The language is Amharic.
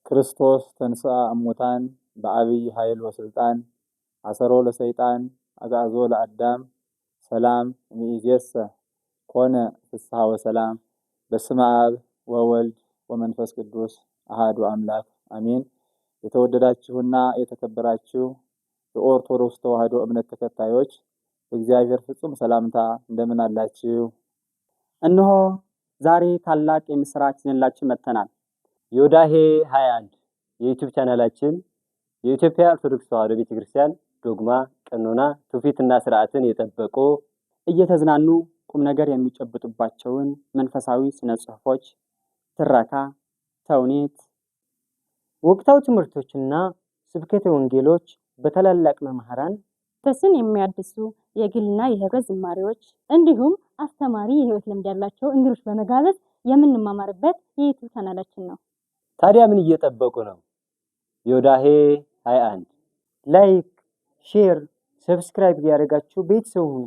ክርስቶስ ተንሥአ እሙታን በአብይ ኃይል ወስልጣን አሰሮ ለሰይጣን አግዓዞ ለአዳም ሰላም እምይእዜሰ ኮነ ፍስሐ ወሰላም። በስመ አብ ወወልድ ወመንፈስ ቅዱስ አሐዱ አምላክ አሜን። የተወደዳችሁና የተከበራችሁ የኦርቶዶክስ ተዋሕዶ እምነት ተከታዮች በእግዚአብሔር ፍጹም ሰላምታ እንደምን አላችሁ? እነሆ ዛሬ ታላቅ የምስራች ይዘንላችሁ መጥተናል። ዮዳሄ 21 የዩቲዩብ ቻናላችን የኢትዮጵያ ኦርቶዶክስ ተዋሕዶ ቤተክርስቲያን ዶግማ፣ ቀኖና፣ ትውፊትና ስርዓትን የጠበቁ እየተዝናኑ ቁም ነገር የሚጨብጡባቸውን መንፈሳዊ ስነ ጽሑፎች፣ ትረካ፣ ተውኔት፣ ወቅታዊ ትምህርቶችና ስብከተ ወንጌሎች በታላላቅ መምህራን መንፈስን የሚያድሱ የግልና የህብረት ዝማሬዎች እንዲሁም አስተማሪ የህይወት ልምድ ያላቸው እንግዶች በመጋበዝ የምንማማርበት የዩቲዩብ ቻናላችን ነው። ታዲያ ምን እየጠበቁ ነው? ዮዳሄ 21 ላይክ፣ ሼር፣ ሰብስክራይብ ያደርጋችሁ ቤተሰብ ሁኑ።